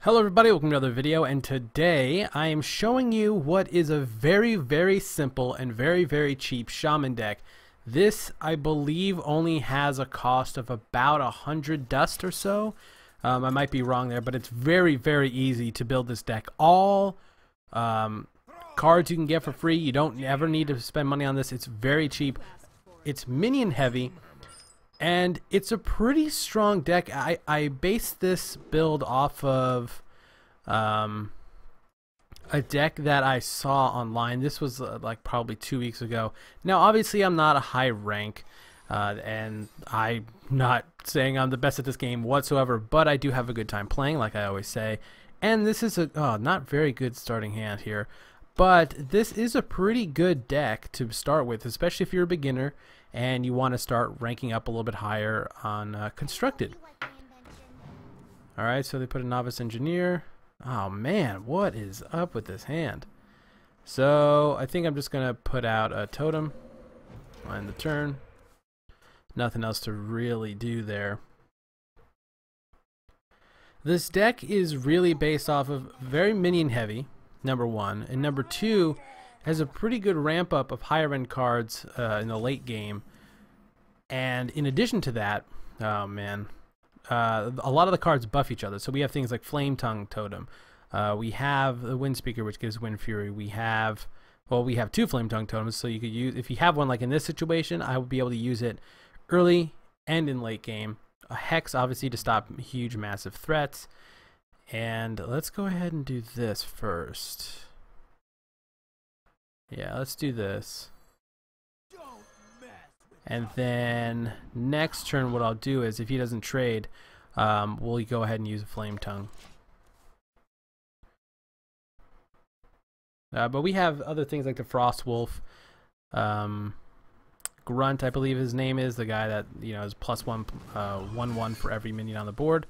Hello everybody, welcome to another video, and today I am showing you what is a very simple and very cheap Shaman deck. This, I believe, only has a cost of about 100 dust or so. I might be wrong there, but it's very easy to build this deck. All cards you can get for free. You don't ever need to spend money on this. It's very cheap. It's minion heavy. And it's a pretty strong deck. I based this build off of a deck that I saw online. This was like probably 2 weeks ago. Now, obviously, I'm not a high rank, and I'm not saying I'm the best at this game whatsoever, but I do have a good time playing, like I always say. And this is a not very good starting hand here, but this is a pretty good deck to start with, especially if you're a beginner and you want to start ranking up a little bit higher on constructed. Alright, so they put a novice engineer. Oh man, what is up with this hand? So I think I'm just gonna put out a totem on the turn. Nothing else to really do there. This deck is really based off of very minion heavy, number one, and number two, has a pretty good ramp up of higher end cards in the late game. And in addition to that, oh man, a lot of the cards buff each other. So we have things like Flame Tongue Totem. We have the Wind Speaker, which gives Wind Fury. We have two Flame Tongue Totems. So you could use, if you have one like in this situation, I would be able to use it early and in late game. A Hex, obviously, to stop huge, massive threats. And let's go ahead and do this first. Yeah, let's do this. And then next turn what I'll do is, if he doesn't trade, we'll go ahead and use a Flame Tongue. But we have other things like the Frost Wolf. Grunt, I believe his name is, the guy that, you know, is +1/1/1 for every minion on the board.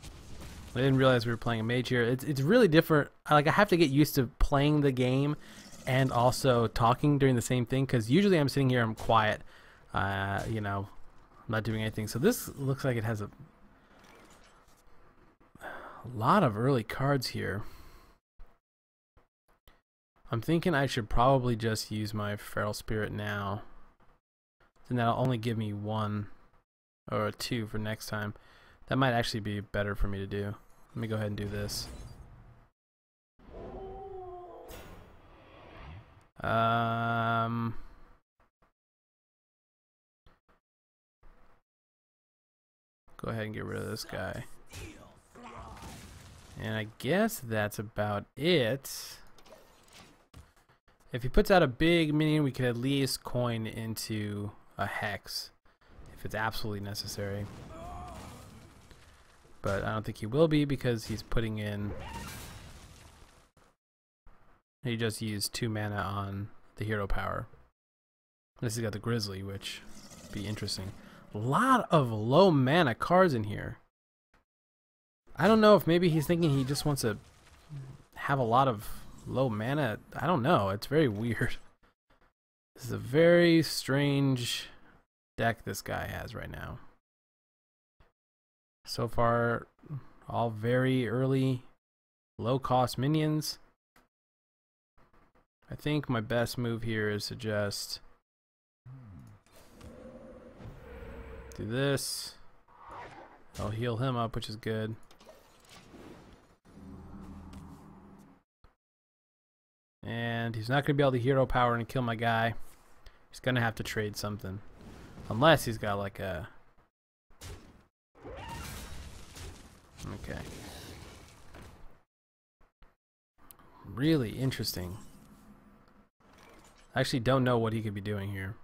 I didn't realize we were playing a mage here. It's really different. I have to get used to playing the game and also talking during the same thing, because usually I'm sitting here, I'm quiet, you know, I'm not doing anything. So this looks like it has a lot of early cards here. I'm thinking I should probably just use my Feral Spirit now, and that'll only give me 1 or 2 for next time. That might actually be better for me to do. Let me go ahead and do this. Go ahead and get rid of this guy. And I guess that's about it. If he puts out a big minion, we could at least coin into a Hex if it's absolutely necessary. But I don't think he will be, because he's putting in... He just used 2 mana on the hero power. This has got the Grizzly, which would be interesting. A lot of low mana cards in here. I don't know if maybe he's thinking he just wants to have a lot of low mana. I don't know. It's very weird. This is a very strange deck this guy has right now. So far, all very early, low cost minions. I think my best move here is to just do this. I'll heal him up, which is good. And he's not going to be able to hero power and kill my guy. He's going to have to trade something. Unless he's got like a... Okay. Really interesting. I actually don't know what he could be doing here.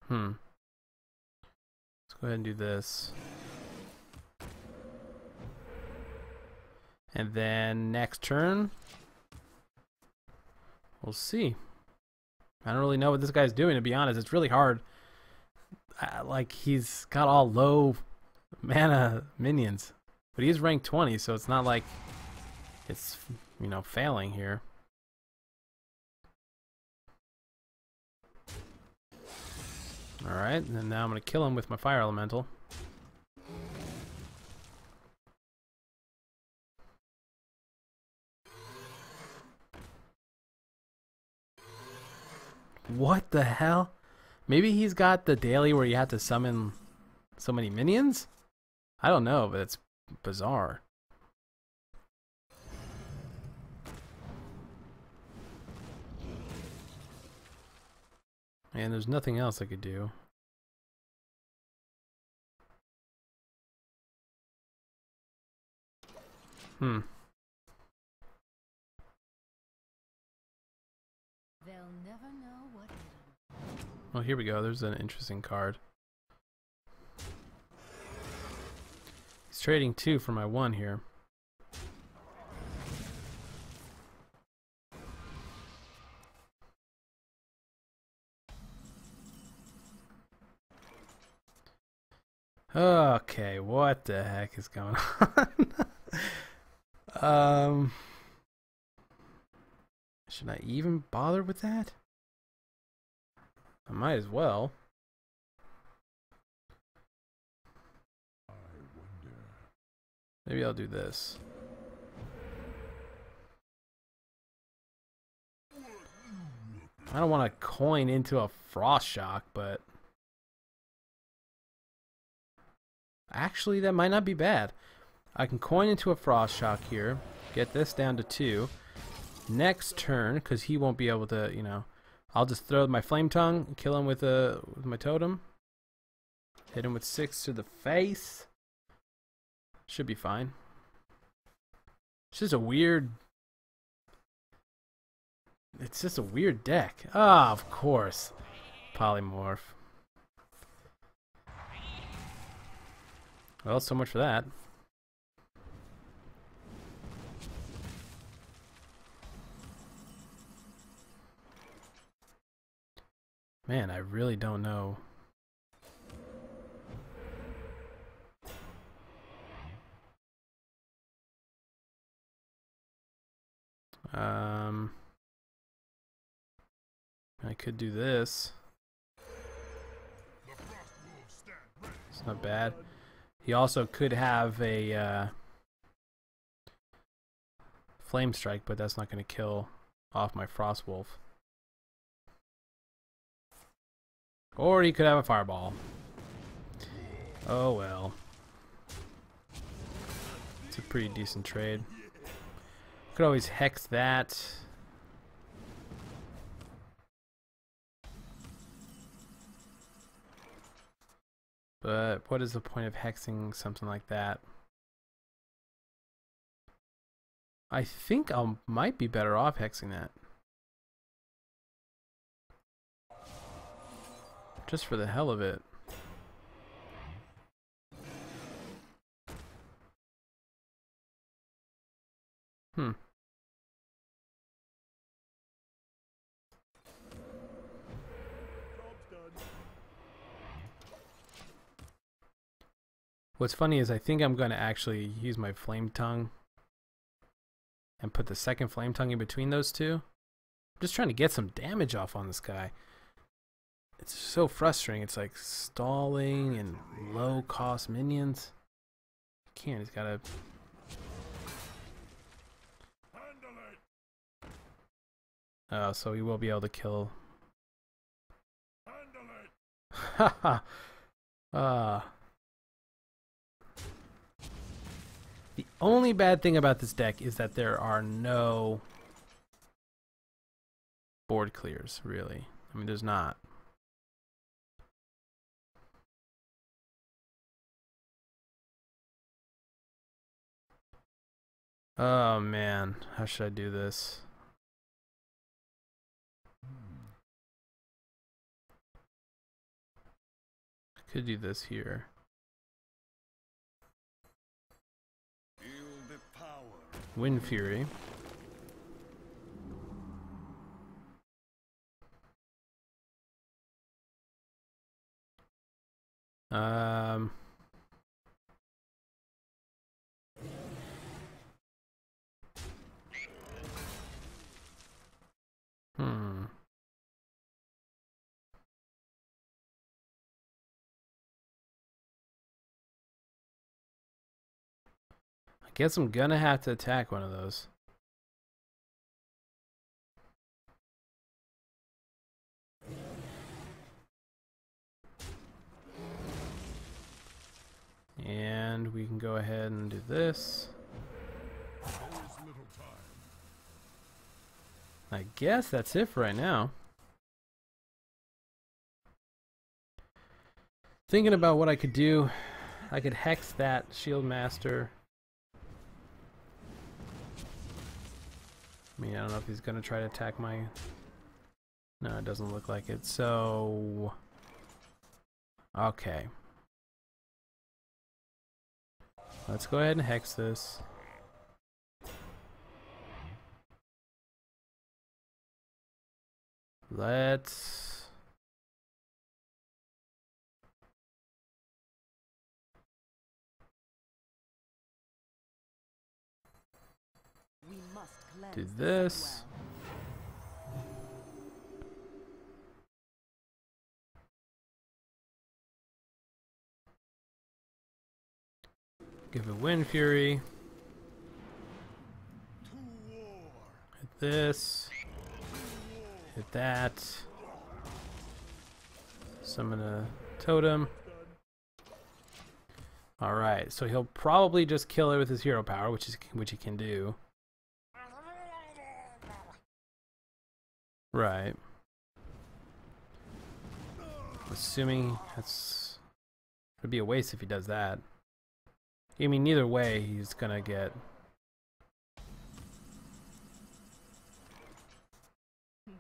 Let's go ahead and do this. And then next turn, we'll see. I don't really know what this guy's doing, to be honest. It's really hard. Like, he's got all low mana minions. But he's ranked 20, so it's not like it's, you know, failing here. Alright, and then now I'm going to kill him with my fire elemental. What the hell? Maybe he's got the daily where you have to summon so many minions? I don't know, but it's bizarre. And there's nothing else I could do. They'll never know what hit 'em. Well, here we go. There's an interesting card. He's trading 2 for my 1 here. Okay, what the heck is going on? Should I even bother with that? I might as well. Maybe I'll do this. I don't want to coin into a Frost Shock, but actually that might not be bad. I can coin into a Frost Shock here, get this down to 2. Next turn, because he won't be able to, you know, I'll just throw my Flame Tongue, kill him with my totem, hit him with 6 to the face. Should be fine. It's just a weird. It's just a weird deck. Ah, of course, Polymorph. Well, so much for that. Man, I really don't know. I could do this. It's not bad. He also could have a Flame Strike, but that's not going to kill off my Frost Wolf. Or he could have a Fireball. Oh well. It's a pretty decent trade. Could always Hex that. But what is the point of hexing something like that? I think I might be better off hexing that. Just for the hell of it. What's funny is I think I'm going to actually use my Flame Tongue and put the second Flame Tongue in between those two. I'm just trying to get some damage off on this guy. It's so frustrating. It's like stalling and low cost minions. Can't, he's got to... Oh, so he will be able to kill. Haha. The only bad thing about this deck is that there are no board clears, really. I mean, there's not. Oh man, how should I do this? I could do this here. Wind Fury. I guess I'm gonna have to attack one of those. And we can go ahead and do this. I guess that's it for right now. Thinking about what I could do. I could hex that Shield Master. I mean, I don't know if he's gonna try to attack my... No, it doesn't look like it. So... Okay. Let's go ahead and hex this. Let's... do this. Give it Wind Fury. Hit this. Hit that. Summon a totem. Alright, so he'll probably just kill it with his hero power, which he can do. Right. Assuming that's... it'd be a waste if he does that. I mean, either way, he's gonna get...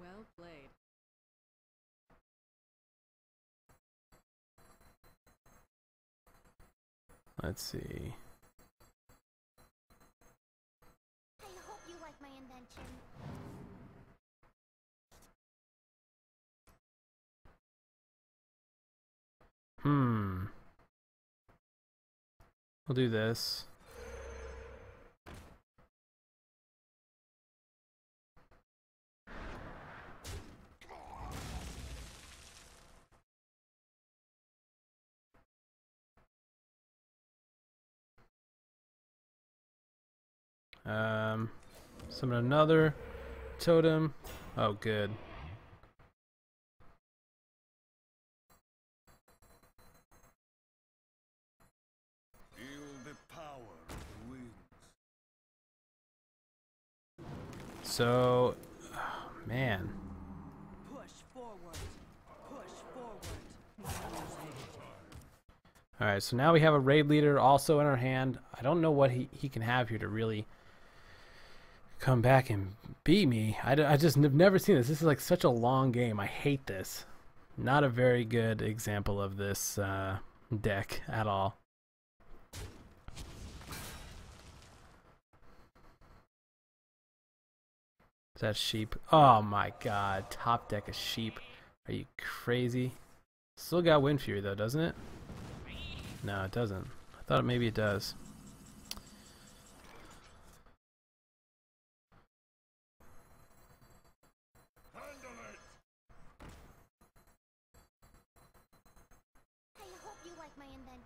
Well played. Let's see. I hope you like my invention. We'll do this. Summon another totem. Oh, good. So, oh, man. Push forward. Push forward. Alright, so now we have a raid leader also in our hand. I don't know what he can have here to really come back and beat me. I just have never seen this. This is like such a long game. I hate this. Not a very good example of this deck at all. Is that sheep? Oh my god. Top deck of sheep. Are you crazy? Still got Wind Fury though, doesn't it? No, it doesn't. I thought maybe it does.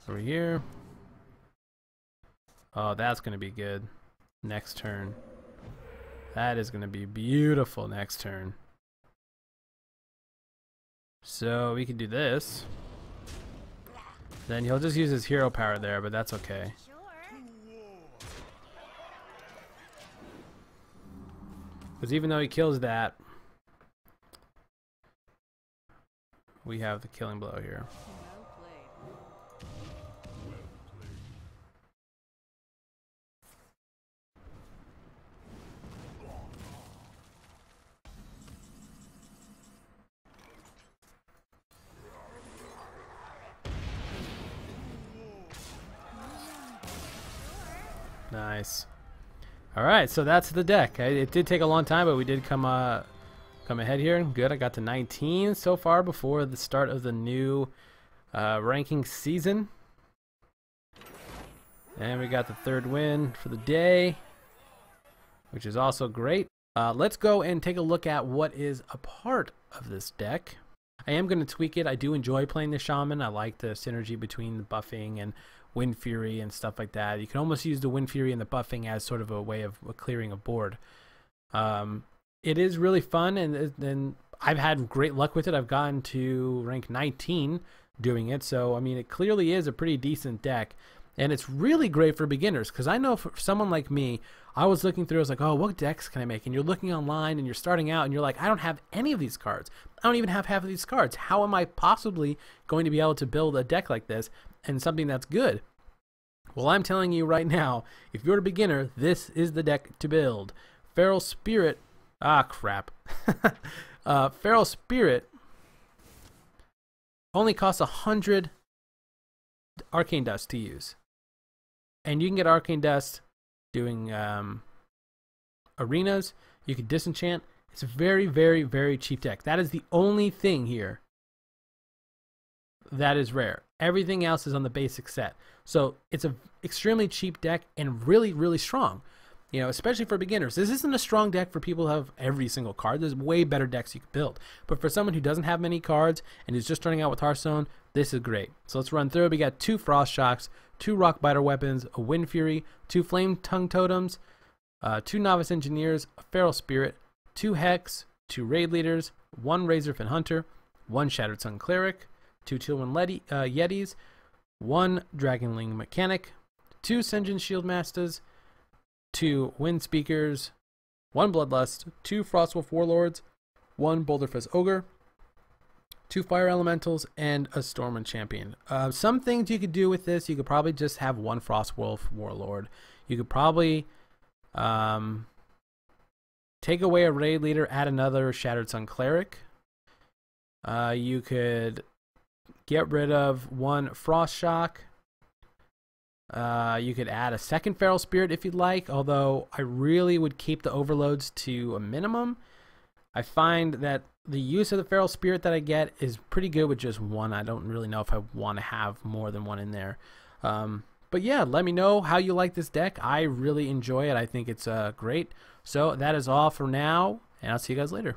Over here. Oh, that's going to be good. Next turn. That is going to be beautiful next turn. So we can do this. Then he'll just use his hero power there, but that's okay. Because even though he kills that, we have the killing blow here. Nice. All right, so that's the deck. It did take a long time, but we did come ahead here. Good. I got to 19 so far before the start of the new ranking season. And we got the third win for the day, which is also great. Let's go and take a look at what is a part of this deck. I am going to tweak it. I do enjoy playing the Shaman. I like the synergy between the buffing and Wind Fury and stuff like that. You can almost use the Wind Fury and the buffing as sort of a way of clearing a board. It is really fun, and I've had great luck with it. I've gotten to rank 19 doing it, so I mean, it clearly is a pretty decent deck, and it's really great for beginners, because I know for someone like me, I was looking through, I was like, oh, what decks can I make? And you're looking online and you're starting out and you're like, I don't have any of these cards. I don't even have half of these cards. How am I possibly going to be able to build a deck like this and something that's good? Well, I'm telling you right now, if you're a beginner, this is the deck to build. Feral Spirit, crap. Feral Spirit only costs 100 Arcane Dust to use. And you can get Arcane Dust doing arenas. You can disenchant. It's a very, very, very cheap deck. That is the only thing here that is rare. Everything else is on the basic set. So it's an extremely cheap deck and really, really strong. You know, especially for beginners. This isn't a strong deck for people who have every single card. There's way better decks you can build. But for someone who doesn't have many cards and is just starting out with Hearthstone, this is great. So let's run through. We got 2 Frost Shocks, 2 Rock Biter Weapons, a Wind Fury, 2 Flame Tongue Totems, 2 Novice Engineers, a Feral Spirit, 2 Hex, 2 Raid Leaders, 1 Razorfin Hunter, 1 Shattered Sun Cleric, 2 Chillwind Yetis, 1 Dragonling Mechanic, 2 Senjin Shield Masters, 2 Wind Speakers, 1 Bloodlust, 2 Frostwolf Warlords, 1 Boulderfist Ogre, 2 Fire Elementals, and a Stormwind Champion. Some things you could do with this, you could probably just have 1 Frostwolf Warlord. You could probably take away a Raid Leader, add another Shattered Sun Cleric. You could get rid of 1 Frost Shock. You could add a second Feral Spirit if you'd like, although I really would keep the overloads to a minimum. I find that the use of the Feral Spirit that I get is pretty good with just 1. I don't really know if I want to have more than 1 in there. But yeah, let me know how you like this deck. I really enjoy it. I think it's great. So that is all for now, and I'll see you guys later.